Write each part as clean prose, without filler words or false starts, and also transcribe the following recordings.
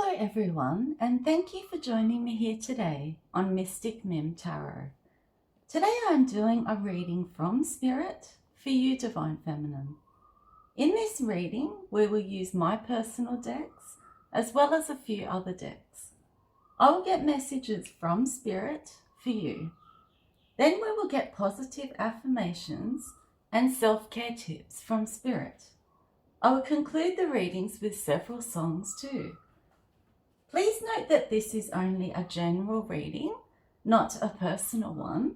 Hello everyone, and thank you for joining me here today on Mystic Mim Tarot. Today I'm doing a reading from Spirit for you, Divine Feminine. In this reading, we will use my personal decks as well as a few other decks. I will get messages from Spirit for you. Then we will get positive affirmations and self-care tips from Spirit. I will conclude the readings with several songs too. Please note that this is only a general reading, not a personal one,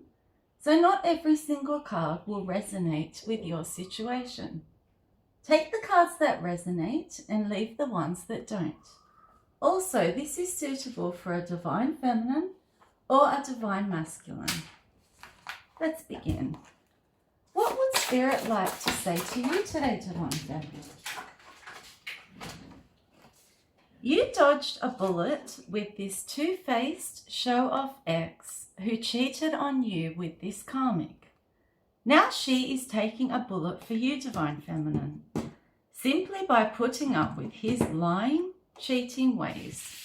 so not every single card will resonate with your situation. Take the cards that resonate and leave the ones that don't. Also, this is suitable for a Divine Feminine or a Divine Masculine. Let's begin. What would Spirit like to say to you today, Divine Feminine? You dodged a bullet with this two-faced show-off ex who cheated on you with this karmic. Now she is taking a bullet for you, Divine Feminine, simply by putting up with his lying, cheating ways.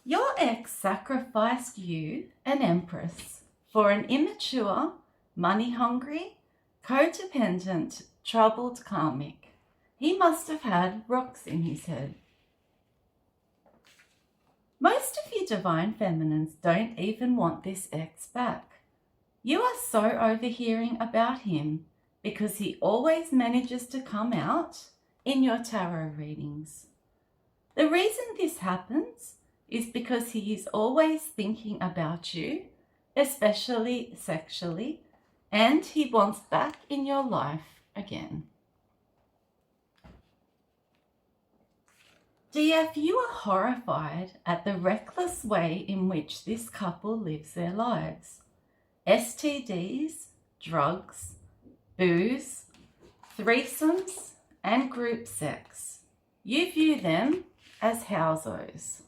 Your ex sacrificed you, an empress, for an immature, money-hungry, codependent, troubled karmic. He must have had rocks in his head. Most of you Divine Feminines don't even want this ex back. You are so overhearing about him because he always manages to come out in your tarot readings. The reason this happens is because he is always thinking about you, especially sexually, and he wants back in your life again. DF, you are horrified at the reckless way in which this couple lives their lives. STDs, drugs, booze, threesomes, and group sex. You view them as housos.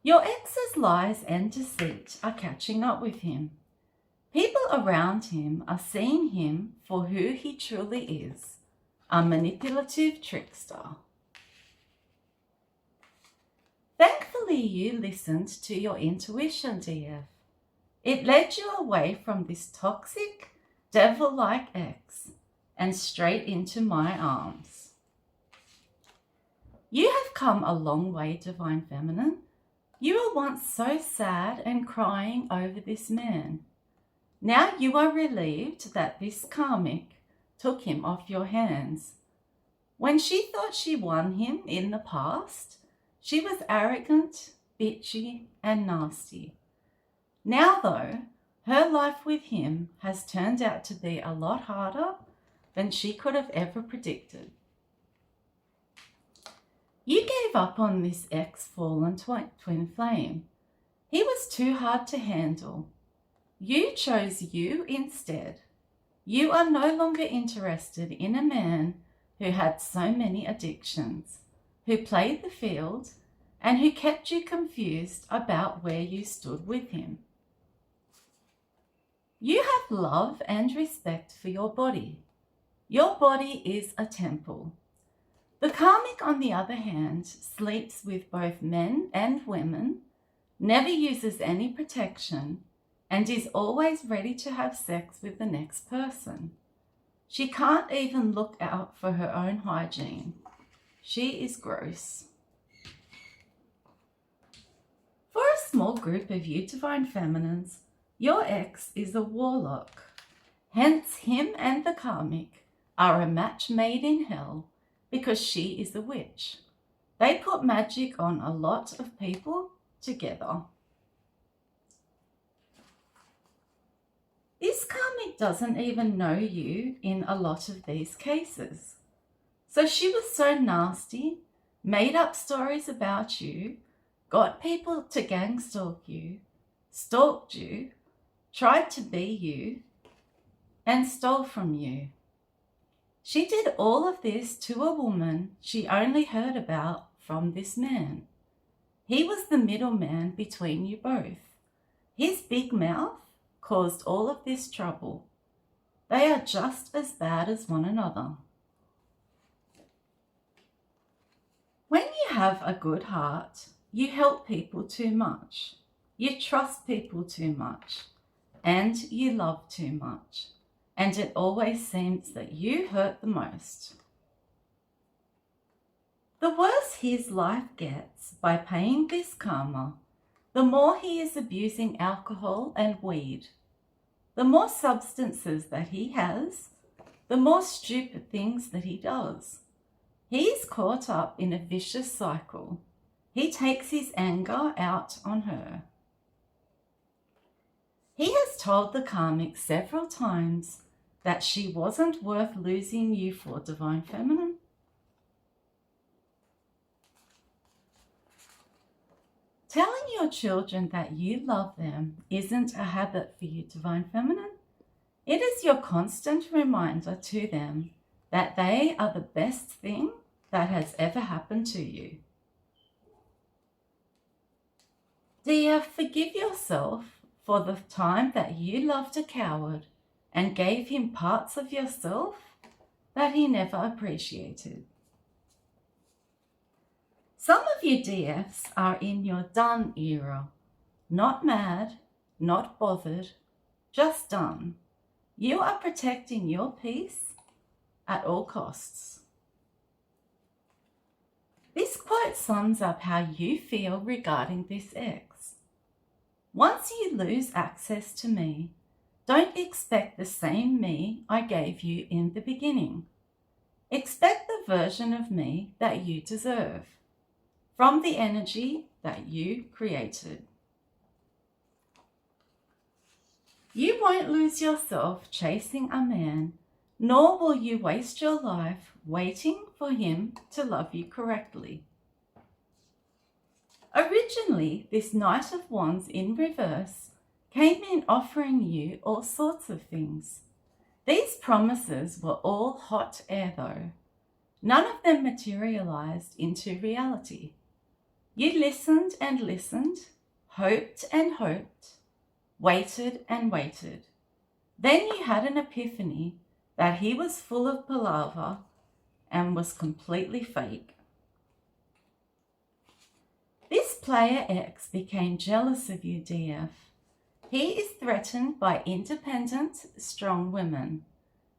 Your ex's lies and deceit are catching up with him. People around him are seeing him for who he truly is, a manipulative trickster. Thankfully, you listened to your intuition, DF. It led you away from this toxic, devil-like ex and straight into my arms. You have come a long way, Divine Feminine. You were once so sad and crying over this man. Now you are relieved that this karmic took him off your hands. When she thought she won him in the past, she was arrogant, bitchy, and nasty. Now though, her life with him has turned out to be a lot harder than she could have ever predicted. You gave up on this ex-fallen twin flame. He was too hard to handle. You chose you instead. You are no longer interested in a man who had so many addictions, who played the field, and who kept you confused about where you stood with him. You have love and respect for your body. Your body is a temple. The karmic, on the other hand, sleeps with both men and women, never uses any protection, and is always ready to have sex with the next person. She can't even look out for her own hygiene. She is gross. For a small group of you Divine Feminines, your ex is a warlock. Hence, him and the karmic are a match made in hell because she is a witch. They put magic on a lot of people together. This karmic doesn't even know you in a lot of these cases. So she was so nasty, made up stories about you, got people to gangstalk you, stalked you, tried to be you, and stole from you. She did all of this to a woman she only heard about from this man. He was the middleman between you both. His big mouth caused all of this trouble. They are just as bad as one another. have a good heart, you help people too much, you trust people too much, and you love too much, and it always seems that you hurt the most. The worse his life gets by paying this karma, the more he is abusing alcohol and weed. The more substances that he has, the more stupid things that he does. He's caught up in a vicious cycle. He takes his anger out on her. He has told the karmic several times that she wasn't worth losing you for, Divine Feminine. Telling your children that you love them isn't a habit for you, Divine Feminine. It is your constant reminder to them that they are the best thing that has ever happened to you. Dear, forgive yourself for the time that you loved a coward and gave him parts of yourself that he never appreciated. Some of you DFs are in your done era. Not mad, not bothered, just done. You are protecting your peace at all costs. This quote sums up how you feel regarding this ex. Once you lose access to me, don't expect the same me I gave you in the beginning. Expect the version of me that you deserve, from the energy that you created. You won't lose yourself chasing a man, nor will you waste your life waiting for him to love you correctly. Originally, this Knight of Wands in reverse came in offering you all sorts of things. These promises were all hot air though. None of them materialized into reality. You listened and listened, hoped and hoped, waited and waited. Then you had an epiphany that he was full of palaver and was completely fake. This player X became jealous of you, DF. He is threatened by independent, strong women.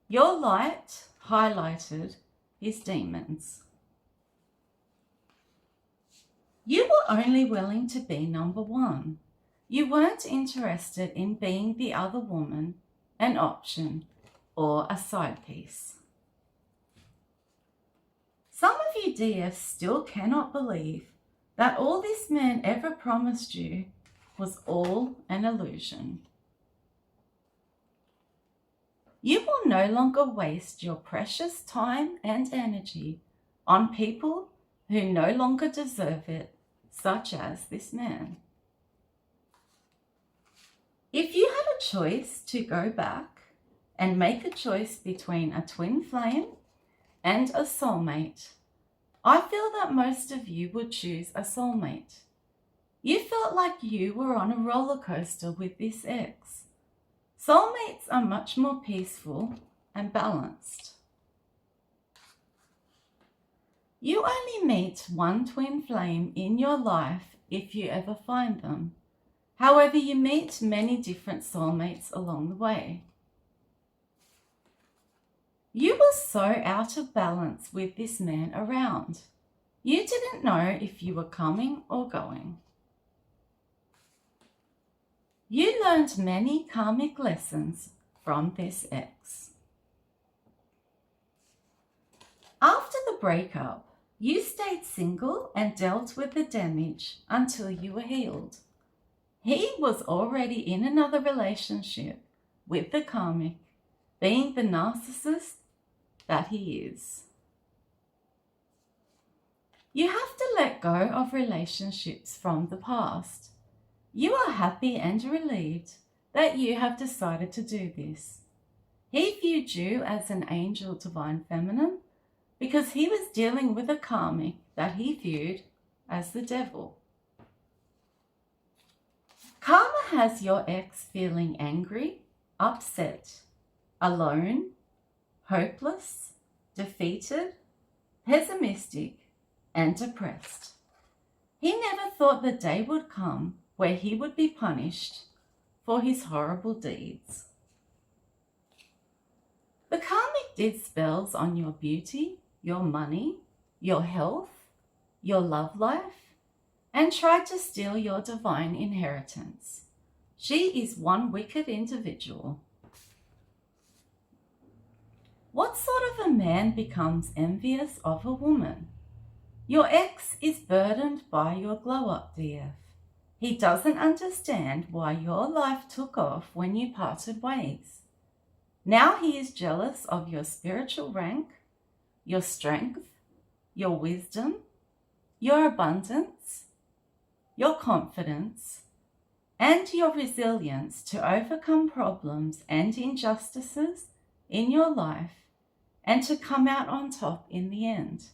Your light highlighted his demons. You were only willing to be number one. You weren't interested in being the other woman, an option, or a side piece. Some of you DFs still cannot believe that all this man ever promised you was all an illusion. You will no longer waste your precious time and energy on people who no longer deserve it, such as this man. If you had a choice to go back and make a choice between a twin flame and a soulmate, I feel that most of you would choose a soulmate. You felt like you were on a roller coaster with this ex. Soulmates are much more peaceful and balanced. You only meet one twin flame in your life if you ever find them. However, you meet many different soulmates along the way. You were so out of balance with this man around. You didn't know if you were coming or going. You learned many karmic lessons from this ex. After the breakup, you stayed single and dealt with the damage until you were healed. He was already in another relationship with the karmic, being the narcissist that he is. You have to let go of relationships from the past. You are happy and relieved that you have decided to do this. He viewed you as an angel, Divine Feminine, because he was dealing with a karmic that he viewed as the devil. Karma has your ex feeling angry, upset, alone, hopeless, defeated, pessimistic, and depressed. He never thought the day would come where he would be punished for his horrible deeds. The karmic did spells on your beauty, your money, your health, your love life, and tried to steal your divine inheritance. She is one wicked individual. What sort of a man becomes envious of a woman? Your ex is burdened by your glow-up, DF. He doesn't understand why your life took off when you parted ways. Now he is jealous of your spiritual rank, your strength, your wisdom, your abundance, your confidence, and your resilience to overcome problems and injustices in your life and to come out on top in the end.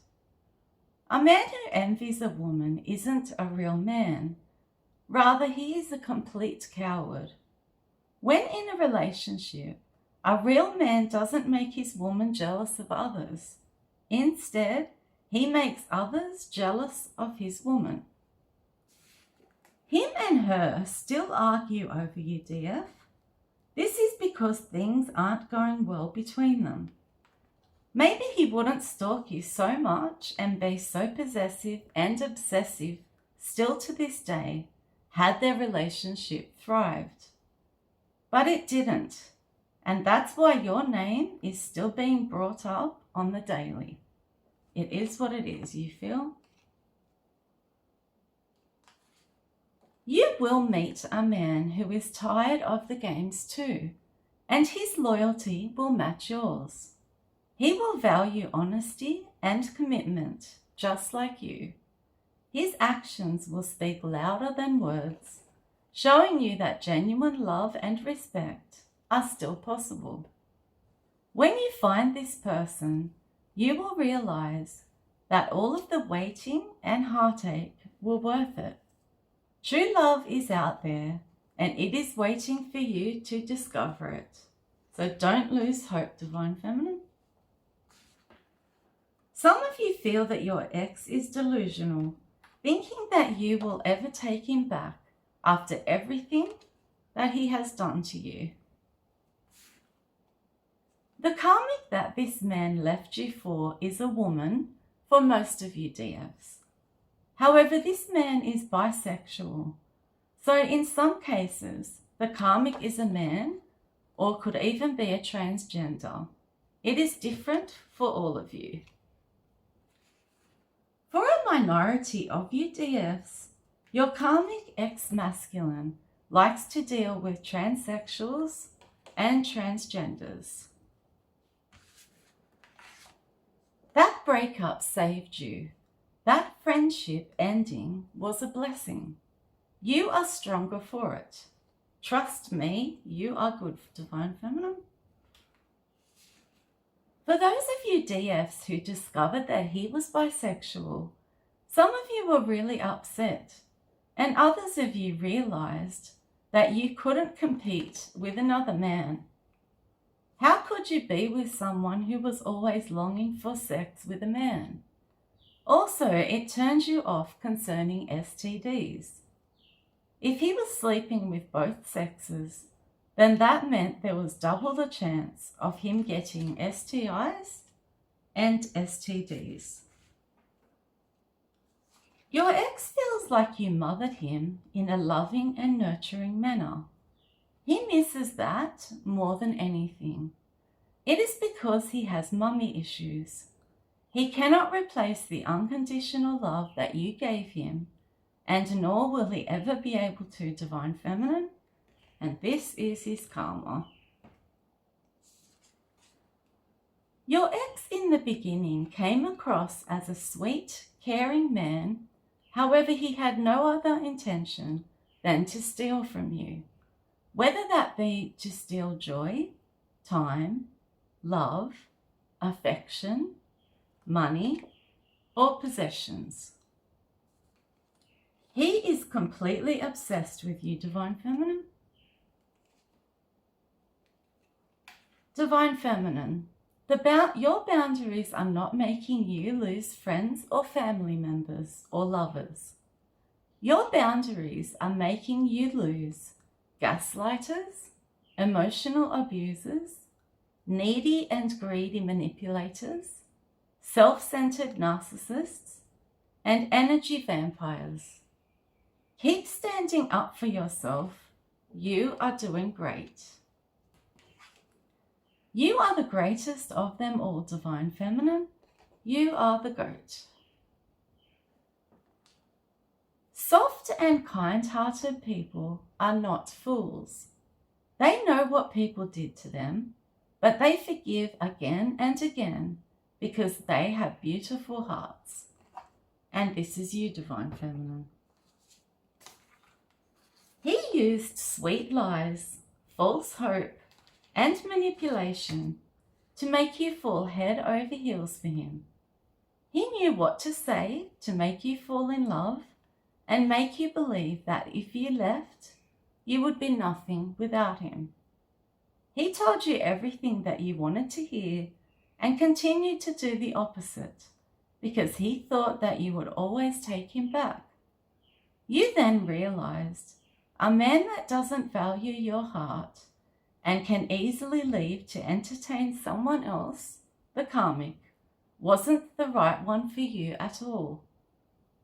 A man who envies a woman isn't a real man. Rather, he is a complete coward. When in a relationship, a real man doesn't make his woman jealous of others. Instead, he makes others jealous of his woman. Him and her still argue over you, DF. This is because things aren't going well between them. Maybe he wouldn't stalk you so much and be so possessive and obsessive still to this day had their relationship thrived. But it didn't, and that's why your name is still being brought up on the daily. It is what it is, you feel? You will meet a man who is tired of the games too, and his loyalty will match yours. He will value honesty and commitment, just like you. His actions will speak louder than words, showing you that genuine love and respect are still possible. When you find this person, you will realize that all of the waiting and heartache were worth it. True love is out there, and it is waiting for you to discover it. So don't lose hope, Divine Feminine. Some of you feel that your ex is delusional, thinking that you will ever take him back after everything that he has done to you. The karmic that this man left you for is a woman for most of you DFs. However, this man is bisexual, so in some cases, the karmic is a man or could even be a transgender. It is different for all of you. For a minority of you DFs, your karmic ex-masculine likes to deal with transsexuals and transgenders. That breakup saved you. That friendship ending was a blessing. You are stronger for it. Trust me, you are good, Divine Feminine. For those of you DFs who discovered that he was bisexual, some of you were really upset, and others of you realized that you couldn't compete with another man. How could you be with someone who was always longing for sex with a man? Also, it turns you off concerning STDs. If he was sleeping with both sexes, then that meant there was double the chance of him getting STIs and STDs. Your ex feels like you mothered him in a loving and nurturing manner. He misses that more than anything. It is because he has mummy issues. He cannot replace the unconditional love that you gave him, and nor will he ever be able to, Divine Feminine, and this is his karma. Your ex in the beginning came across as a sweet, caring man. However, he had no other intention than to steal from you, whether that be to steal joy, time, love, affection, money, or possessions. He is completely obsessed with you, Divine Feminine. Divine Feminine, Your boundaries are not making you lose friends or family members or lovers. Your boundaries are making you lose gaslighters, emotional abusers, needy and greedy manipulators, self-centered narcissists, and energy vampires. Keep standing up for yourself. You are doing great. You are the greatest of them all, Divine Feminine. You are the GOAT. Soft and kind-hearted people are not fools. They know what people did to them, but they forgive again and again because they have beautiful hearts. And this is you, Divine Feminine. He used sweet lies, false hope, and manipulation to make you fall head over heels for him. He knew what to say to make you fall in love and make you believe that if you left, you would be nothing without him. He told you everything that you wanted to hear and continued to do the opposite because he thought that you would always take him back. You then realized a man that doesn't value your heart and can easily leave to entertain someone else, the karmic, wasn't the right one for you at all.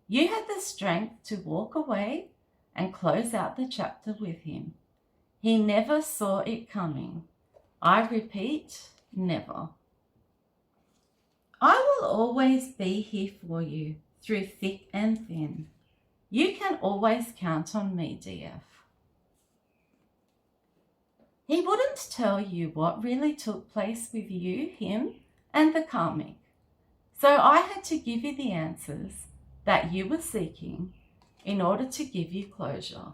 You had the strength to walk away and close out the chapter with him. He never saw it coming. I repeat, never. I will always be here for you through thick and thin. You can always count on me, DF. He wouldn't tell you what really took place with you, him, and the karmic. So I had to give you the answers that you were seeking in order to give you closure.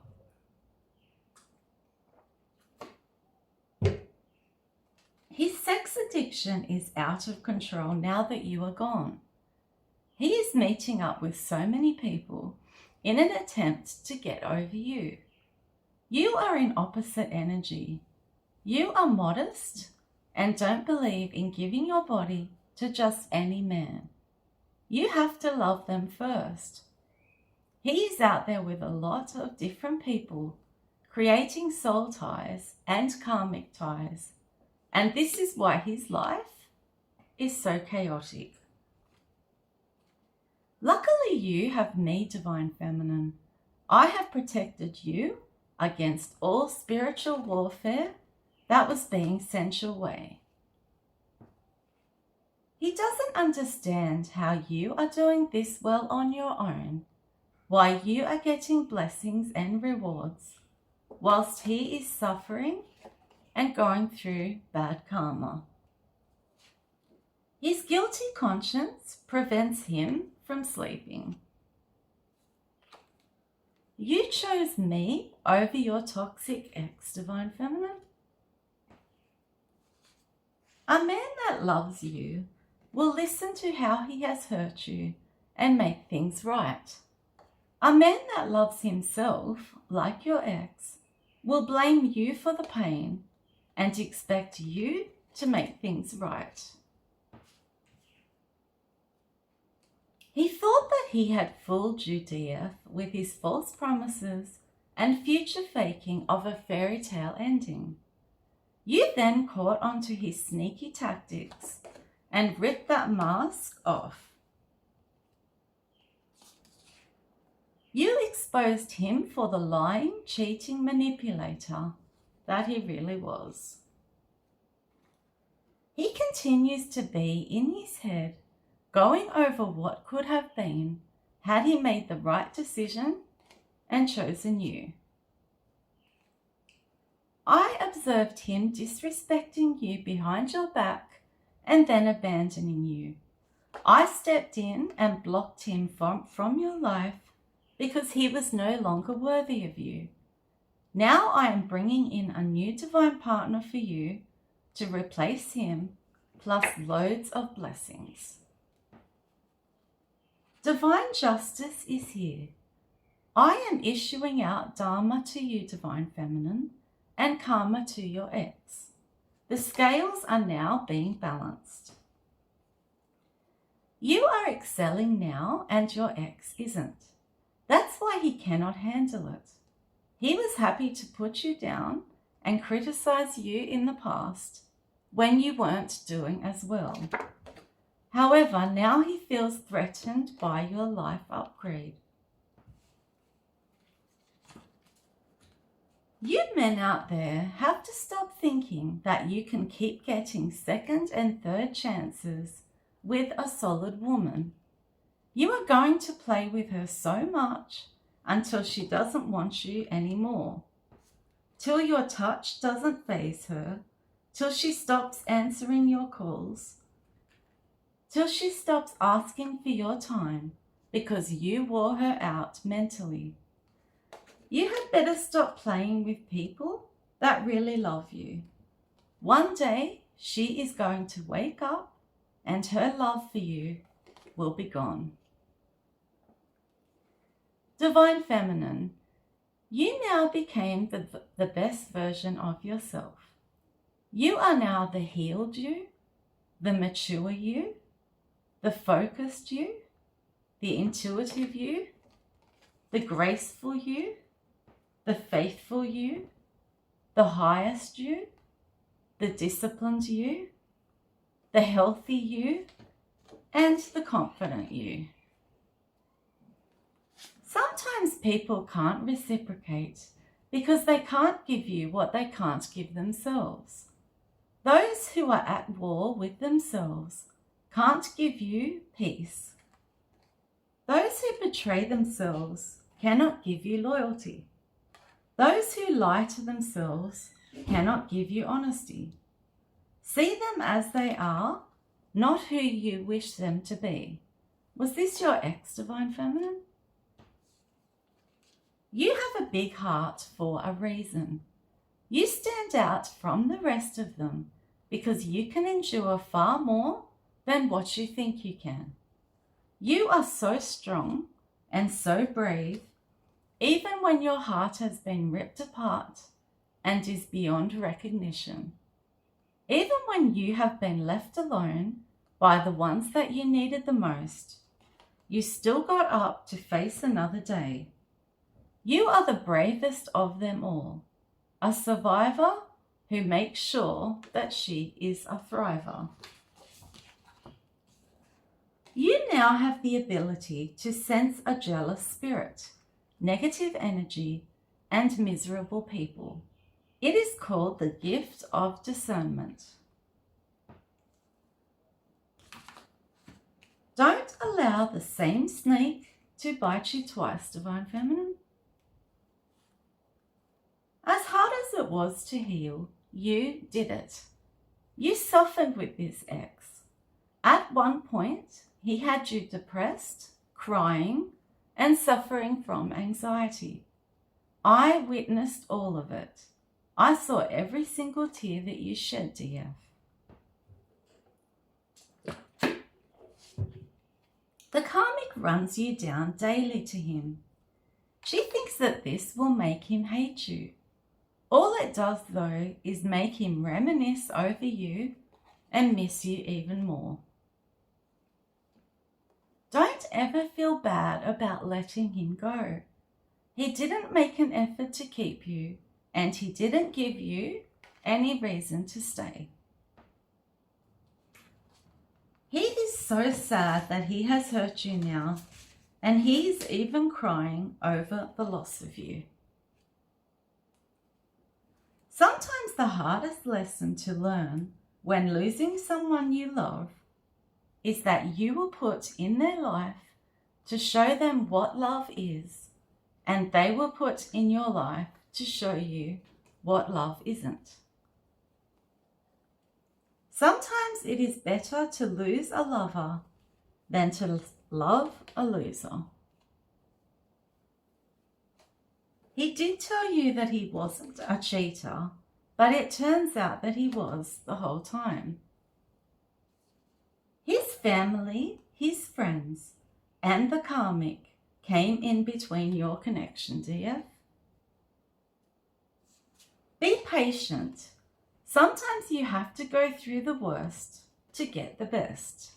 His sex addiction is out of control now that you are gone. He is meeting up with so many people in an attempt to get over you. You are in opposite energy. You are modest and don't believe in giving your body to just any man. You have to love them first. He is out there with a lot of different people, creating soul ties and karmic ties. And this is why his life is so chaotic. Luckily, you have me, Divine Feminine. I have protected you against all spiritual warfare that was being sent your way. He doesn't understand how you are doing this well on your own, why you are getting blessings and rewards, whilst he is suffering and going through bad karma. His guilty conscience prevents him from sleeping. You chose me over your toxic ex, Divine Feminine. A man that loves you will listen to how he has hurt you and make things right. A man that loves himself, like your ex, will blame you for the pain and expect you to make things right. He thought that he had fooled you, DF, with his false promises and future faking of a fairy tale ending. You then caught onto his sneaky tactics and ripped that mask off. You exposed him for the lying, cheating manipulator that he really was. He continues to be in his head, going over what could have been had he made the right decision and chosen you. I observed him disrespecting you behind your back and then abandoning you. I stepped in and blocked him from your life because he was no longer worthy of you. Now I am bringing in a new divine partner for you to replace him, plus loads of blessings. Divine justice is here. I am issuing out Dharma to you, Divine Feminine, and karma to your ex. The scales are now being balanced. You are excelling now and your ex isn't. That's why he cannot handle it. He was happy to put you down and criticize you in the past when you weren't doing as well. However, now he feels threatened by your life upgrade. You men out there have to stop thinking that you can keep getting second and third chances with a solid woman. You are going to play with her so much until she doesn't want you anymore, till your touch doesn't faze her, till she stops answering your calls, till she stops asking for your time because you wore her out mentally. You had better stop playing with people that really love you. One day she is going to wake up and her love for you will be gone. Divine Feminine, you now became the best version of yourself. You are now the healed you, the mature you, the focused you, the intuitive you, the graceful you, the faithful you, the highest you, the disciplined you, the healthy you, and the confident you. Sometimes people can't reciprocate because they can't give you what they can't give themselves. Those who are at war with themselves can't give you peace. Those who betray themselves cannot give you loyalty. Those who lie to themselves cannot give you honesty. See them as they are, not who you wish them to be. Was this your ex, Divine Feminine? You have a big heart for a reason. You stand out from the rest of them because you can endure far more than what you think you can. You are so strong and so brave, even when your heart has been ripped apart and is beyond recognition. Even when you have been left alone by the ones that you needed the most, you still got up to face another day. You are the bravest of them all, a survivor who makes sure that she is a thriver. You now have the ability to sense a jealous spirit, negative energy, and miserable people. It is called the gift of discernment. Don't allow the same snake to bite you twice, Divine Feminine. As hard as it was to heal, you did it. You suffered with this ex. At one point, he had you depressed, crying, and suffering from anxiety. I witnessed all of it. I saw every single tear that you shed, dear. The karmic runs you down daily to him. She thinks that this will make him hate you. All it does, though, is make him reminisce over you and miss you even more. Don't ever feel bad about letting him go. He didn't make an effort to keep you, and he didn't give you any reason to stay. He is so sad that he has hurt you now, and he's even crying over the loss of you. Sometimes the hardest lesson to learn when losing someone you love is that you were put in their life to show them what love is, and they were put in your life to show you what love isn't. Sometimes it is better to lose a lover than to love a loser. He did tell you that he wasn't a cheater, but it turns out that he was the whole time. His family, his friends, and the karmic came in between your connection, dear. Be patient. Sometimes you have to go through the worst to get the best.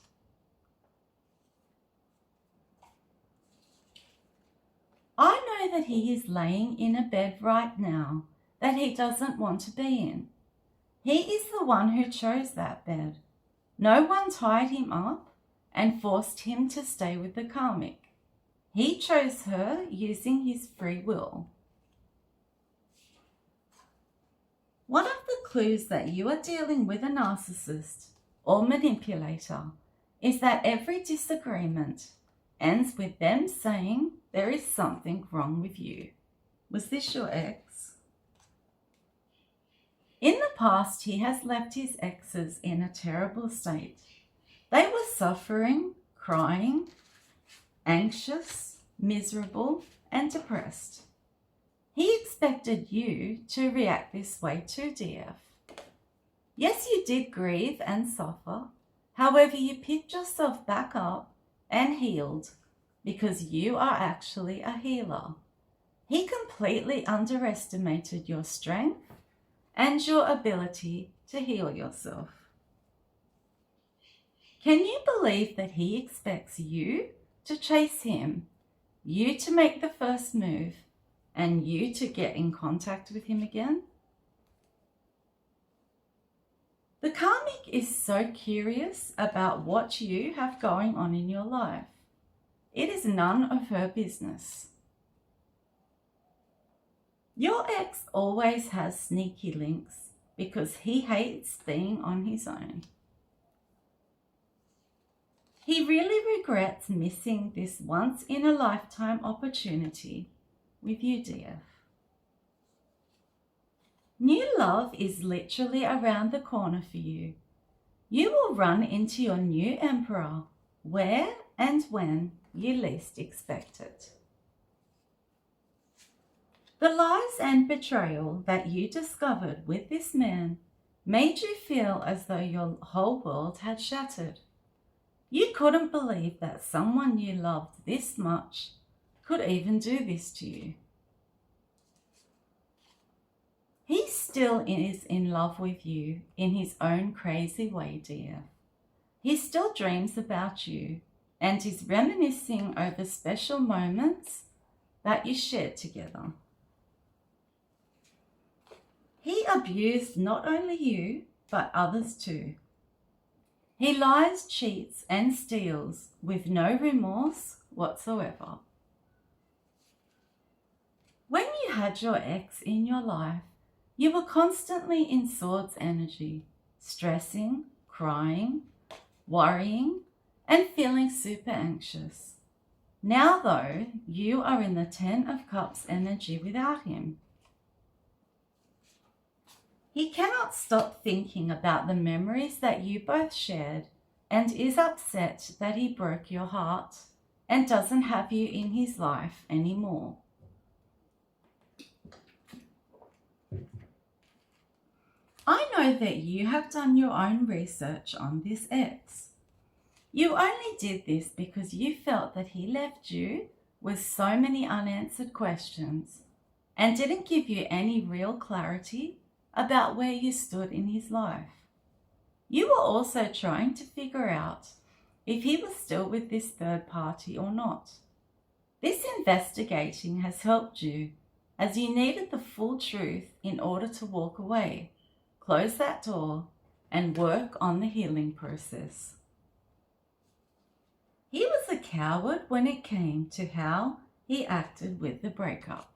I know that he is laying in a bed right now that he doesn't want to be in. He is the one who chose that bed. No one tied him up and forced him to stay with the karmic. He chose her using his free will. One of the clues that you are dealing with a narcissist or manipulator is that every disagreement ends with them saying there is something wrong with you. Was this your ex? In the past, he has left his exes in a terrible state. They were suffering, crying, anxious, miserable, and depressed. He expected you to react this way too, DF. Yes, you did grieve and suffer. However, you picked yourself back up and healed because you are actually a healer. He completely underestimated your strength and your ability to heal yourself. Can you believe that he expects you to chase him, you to make the first move, and you to get in contact with him again? The karmic is so curious about what you have going on in your life. It is none of her business. Your ex always has sneaky links because he hates being on his own. He really regrets missing this once-in-a-lifetime opportunity with you, dear. New love is literally around the corner for you. You will run into your new emperor where and when you least expect it. The lies and betrayal that you discovered with this man made you feel as though your whole world had shattered. You couldn't believe that someone you loved this much could even do this to you. He still is in love with you in his own crazy way, dear. He still dreams about you and is reminiscing over special moments that you shared together. He abused not only you, but others too. He lies, cheats, and steals with no remorse whatsoever. When you had your ex in your life, you were constantly in swords energy, stressing, crying, worrying, and feeling super anxious. Now though, you are in the 10 of Cups energy without him. He cannot stop thinking about the memories that you both shared and is upset that he broke your heart and doesn't have you in his life anymore. I know that you have done your own research on this ex. You only did this because you felt that he left you with so many unanswered questions and didn't give you any real clarity about where you stood in his life. You were also trying to figure out if he was still with this third party or not. This investigating has helped you as you needed the full truth in order to walk away, close that door, and work on the healing process. He was a coward when it came to how he acted with the breakup.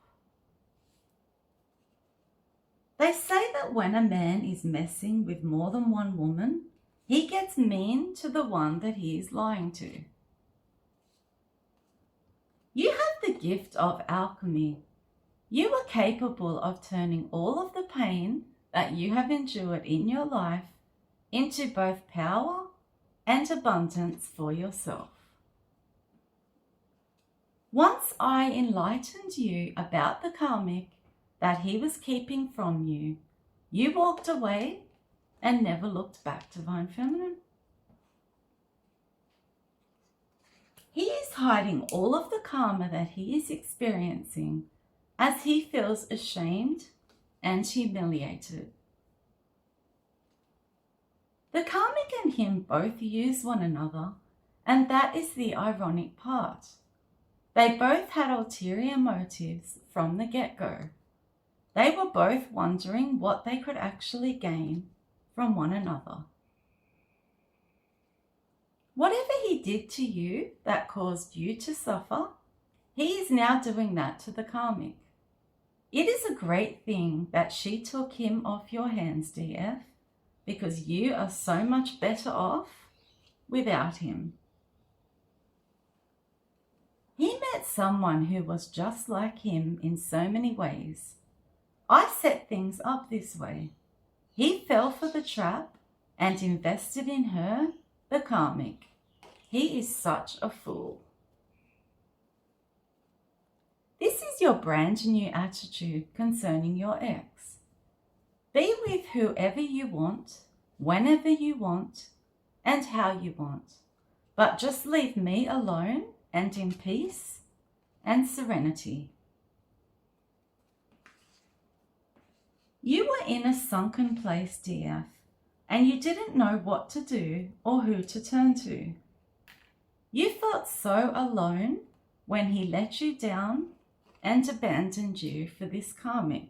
They say that when a man is messing with more than one woman, he gets mean to the one that he is lying to. You have the gift of alchemy. You are capable of turning all of the pain that you have endured in your life into both power and abundance for yourself. Once I enlightened you about the karmic that he was keeping from you, you walked away and never looked back, Divine Feminine. He is hiding all of the karma that he is experiencing as he feels ashamed and humiliated. The karmic and him both use one another, and that is the ironic part. They both had ulterior motives from the get-go. They were both wondering what they could actually gain from one another. Whatever he did to you that caused you to suffer, he is now doing that to the karmic. It is a great thing that she took him off your hands, DF, because you are so much better off without him. He met someone who was just like him in so many ways. I set things up this way. He fell for the trap and invested in her, the karmic. He is such a fool. This is your brand new attitude concerning your ex. Be with whoever you want, whenever you want, and how you want. But just leave me alone and in peace and serenity. You were in a sunken place, DF, and you didn't know what to do or who to turn to. You felt so alone when he let you down and abandoned you for this karmic.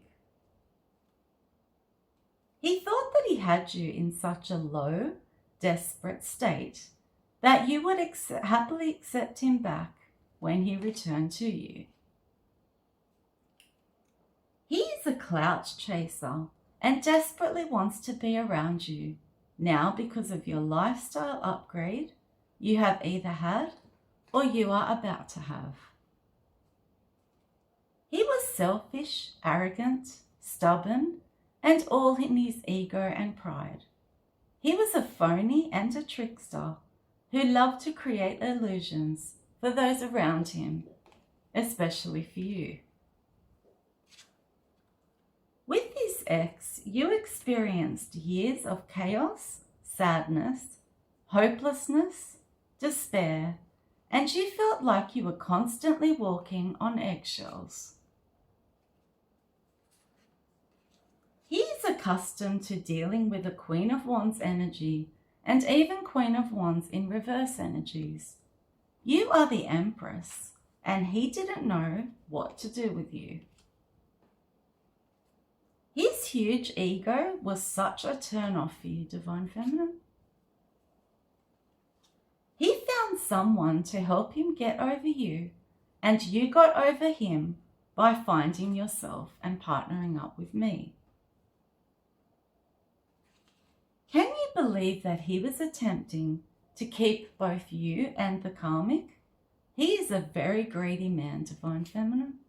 He thought that he had you in such a low, desperate state that you would happily accept him back when he returned to you. He is a clout chaser and desperately wants to be around you now because of your lifestyle upgrade you have either had or you are about to have. He was selfish, arrogant, stubborn, and all in his ego and pride. He was a phony and a trickster who loved to create illusions for those around him, especially for you. With this ex, you experienced years of chaos, sadness, hopelessness, despair, and you felt like you were constantly walking on eggshells. He is accustomed to dealing with a Queen of Wands energy and even Queen of Wands in reverse energies. You are the Empress, and he didn't know what to do with you. His huge ego was such a turn-off for you, Divine Feminine. He found someone to help him get over you, and you got over him by finding yourself and partnering up with me. Can you believe that he was attempting to keep both you and the karmic? He is a very greedy man, Divine Feminine.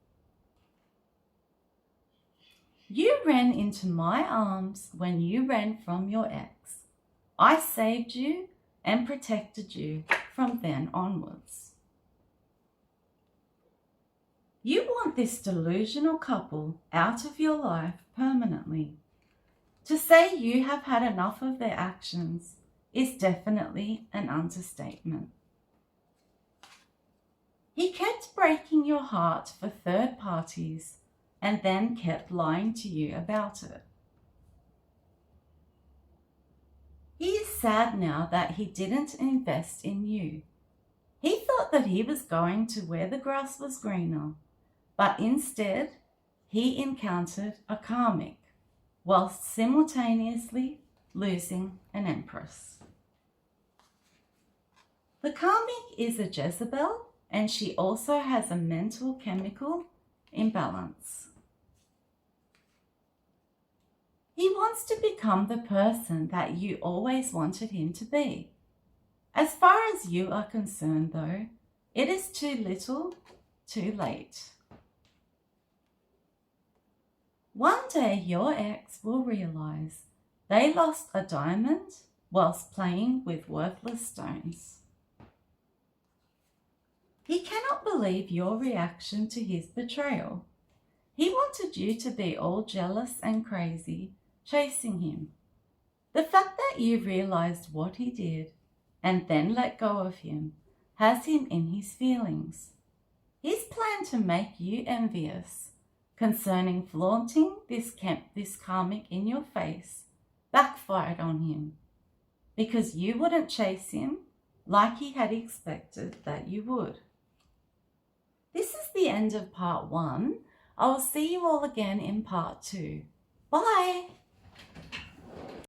You ran into my arms when you ran from your ex. I saved you and protected you from then onwards. You want this delusional couple out of your life permanently. To say you have had enough of their actions is definitely an understatement. He kept breaking your heart for third parties and then kept lying to you about it. He is sad now that he didn't invest in you. He thought that he was going to where the grass was greener, but instead he encountered a karmic whilst simultaneously losing an Empress. The karmic is a Jezebel, and she also has a mental chemical imbalance. He wants to become the person that you always wanted him to be. As far as you are concerned, though, it is too little, too late. One day your ex will realize they lost a diamond whilst playing with worthless stones. He cannot believe your reaction to his betrayal. He wanted you to be all jealous and crazy, chasing him. The fact that you realized what he did and then let go of him has him in his feelings. His plan to make you envious concerning flaunting this karmic in your face backfired on him, because you wouldn't chase him like he had expected that you would. This is the end of part 1. I will see you all again in part 2. Bye!